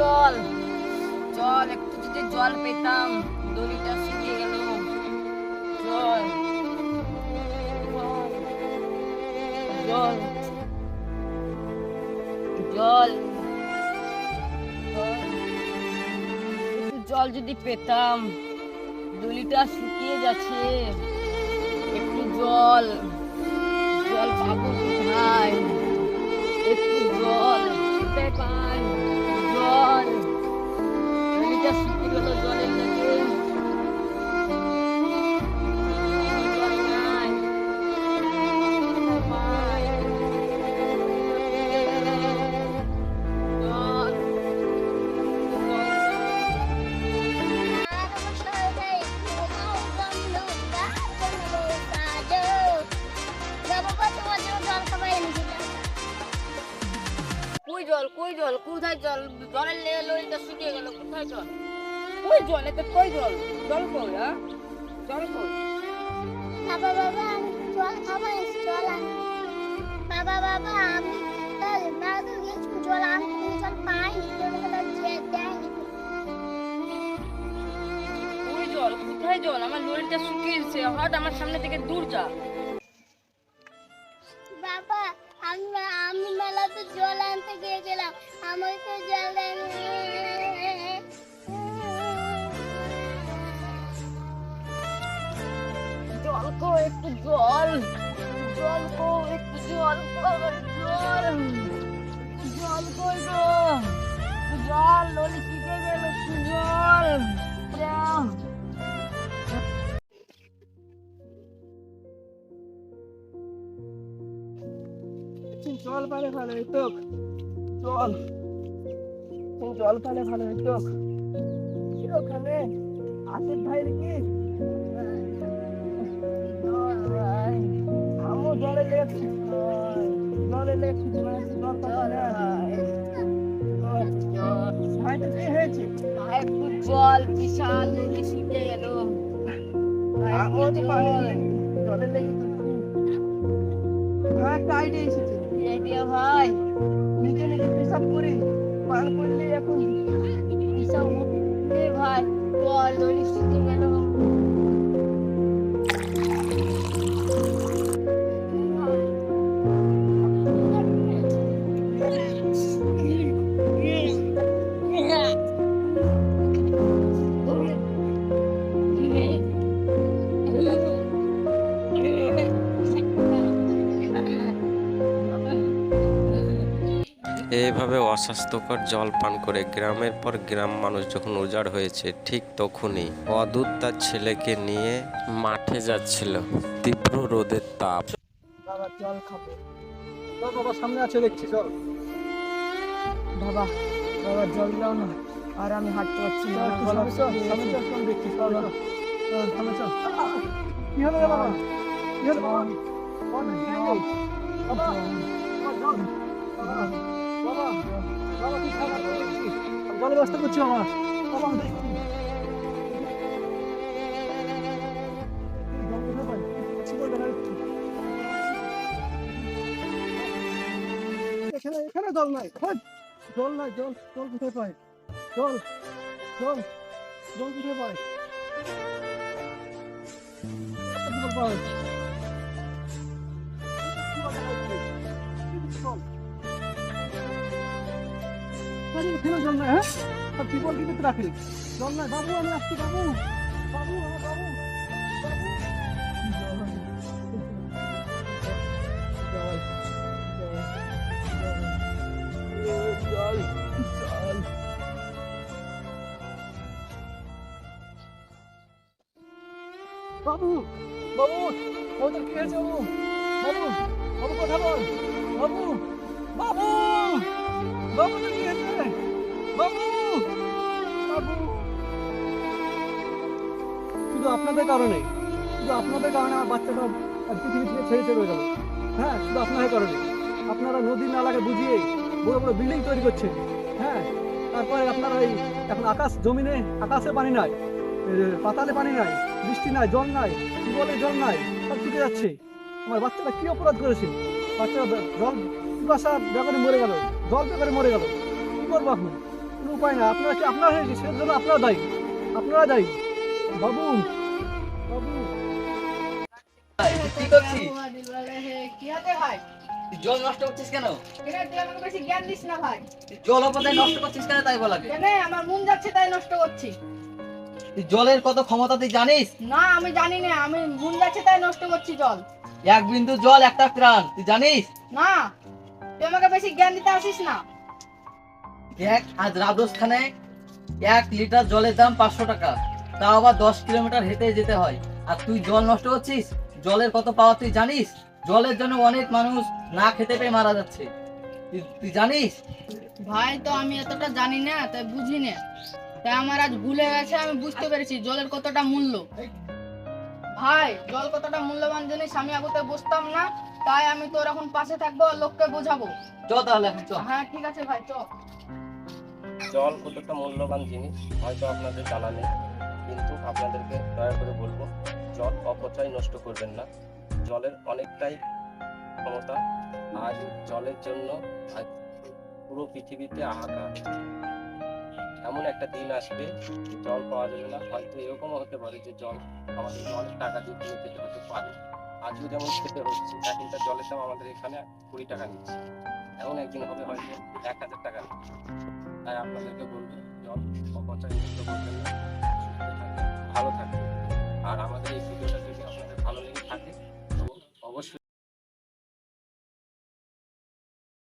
জল জল, একটু যদি জল পেতাম, দড়িটা শুকিয়ে গেল। জল জল জল একটু জল যদি পেতাম, দড়িটা শুকিয়ে যাচ্ছে। একটু জল জল পাবো কোথায়? একটু জল কোথায় পাই? জল, দড়িটা শুকিয়ে গেল জলের লেগে। জল নাই, কোথায় পাই? জল কই জল, কই জল, কোথায় জল? জলের লেগে লরিটা শুকিয়ে গেল, কোথায় জল? কই জল, এতে কই জল? জল কই? হ্যাঁ, জল কই? বাবা বাবা আমি জল খাবো, জল আনি। বাবা বাবা আমি দাদু গেছি জল আনতে, জল পাইনি, জল দেয়নি। কই জল, কোথায় জল? আমার লরিটা শুকিয়েছে, হট আমার সামনে থেকে দূর যা। বাবা আমি আমি মেলাতে জল আনতে গিয়েছিলাম, আমার তো জল দেয়নি। জল কো, একটু জল, জল কো, একটু জল কো, জল জল কই গো? জল, লরি শুকিয়ে গেল, একটু জল দাও। জল পালে ভালো হইতো, জল জল পালে ভালো হইতো। ওখানে আসিফ ভাই কি আমও জলে লেগেছি, জলে লেগেছি, জল পালে ভাইটা কি হয়েছে? একটু জল, বিশাল লরি শুকিয়ে গেল। আমও তো পানি জলে লেগেছি। একটা আইডিয়া এসেছে, এই দিয়ে ভাই, নিজে নিজে পেশাব করি, পান করলে এখন বিশাল উঠে ভাই, জল, লরি শুকিয়ে গেল। এইভাবে অস্বাস্থ্যকর জল পান করে গ্রামের পর গ্রাম মানুষ যখন উজাড় হয়েছে, ঠিক তখনই অদূত তার ছেলেকে নিয়ে মাঠে যাচ্ছিল। তীব্র রোদের তাপ। বাবা জল খাবো, বাবা সামনে আছে দেখছি, চল বাবা, বাবা জল দাও না, আর আমি হাঁটতে পারছি না। দেখছি, চল সামনে চল। কি হলো রে বাবা? কি হলো বাবা? বাবা জল, বাবা বাবা কি খাবার করছি? জলের ব্যবস্থা করছি আমার বাবা, আমি দেখছি। এখানে জল নাই, জল নাই, জল জল কোথায় পাই? জল জল জল কোথায় পাই? জল নাই, হ্যাঁ টিপল কিন্তু রাখি, জল নাই বাবু, আমি আসছি বাবু, বাবু আমার বাবু, জল জল। বাবু বাবু ওদের কি হয়েছে বাবু? বাবু বাবু কথা বল, বাবু বাবু বাবু তোর কি হয়েছে? বাবু বাবু শুধু আপনাদের কারণে, শুধু আপনাদের কারণে আমার বাচ্চাটা পৃথিবী থেকে ছেড়ে চলে গেল। হ্যাঁ, শুধু আপনাদের কারণে। আপনারা নদী নালাকে বুঝিয়ে বড় বড় বিল্ডিং তৈরি করছেন। হ্যাঁ, তারপরে আপনারা এই এখন আকাশ জমিনে আকাশে পানি নাই, পাতালে পানি নাই, বৃষ্টি নাই, জল নাই, টিউবওয়েলে জল নাই, সব শুকিয়ে যাচ্ছে। আমার বাচ্চাটা কি অপরাধ করেছে? বাচ্চাটা জল পিপাসা ব্যাপারে মরে গেল, জল ব্যাপারে মরে গেল, কি করবো এখন? কোনো উপায় না। আপনারা কি আপনারা হয়ে গেছে, সেটার জন্য আপনারা দায়ী, আপনারা দায়ী। বাবু বাবু কি করছিস? কি হাতে ভাই? তুই জল নষ্ট করছিস কেন? এখানে তুই আমাকে বেশি জ্ঞান দিস না ভাই। তুই জল অপচয় নষ্ট করছিস কেন তাই বলাকে? কেন আমার মন যাচ্ছে তাই নষ্ট করছি। তুই জলের কত ক্ষমতা তুই জানিস? না আমি জানি না, আমি মন যাচ্ছে তাই নষ্ট করছি জল। এক বিন্দু জল একটা প্রাণ, তুই জানিস? না তুই আমাকে বেশি জ্ঞান দিতে আসিস না। দেখ আজ রাজস্থানে 1 লিটার জলের দাম 500 টাকা, তাও আবার 10 কিলোমিটার হেঁটে যেতে হয়। আর তুই জল নষ্ট করছিস? জলের কত পাওয়া তুই জানিস? জলের জন্য অনেক মানুষ না খেতে পেয়ে মারা যাচ্ছে, তুই জানিস? ভাই তো আমি এতটা জানি না তাই বুঝি না, তাই আমার আজ ভুলে গেছে, আমি বুঝতে পেরেছি জলের কতটা মূল্য। ভাই জল কতটা মূল্যবান জিনিস আমি আগে বুঝতাম না, তাই আমি তোর এখন পাশে থাকবো আর লোককে বোঝাবো। চ তাহলে এখন চ। হ্যাঁ ঠিক আছে ভাই চ। জল কতটা মূল্যবান জিনিস হয়তো আপনাদের জানা নেই, কিন্তু আপনাদেরকে দয়া করে বলবো জল অপচয় নষ্ট করবেন না। জলের অনেকটাই ক্ষমতা, আর জলের জন্য আজ পুরো পৃথিবীতে হাহাকার। এমন একটা দিন আসবে জল পাওয়া যাবে না, হয়তো এরকমও হতে পারে যে জল আমাদের অনেক টাকা দিয়ে কিনে খেতে হতে পারে। আজও যেমন খেতে হচ্ছে 1 লিটার জলের দাম আমাদের এখানে 20 টাকা নিচ্ছে, এমন একদিন হবে হয়তো 1000 টাকা নিচ্ছে। তাই আপনাদেরকে বলবো জল অপচয় নষ্ট করবেন না, সুস্থ থাকবেন, ভালো থাকবেন। আর আমাদের এই ভিডিওটা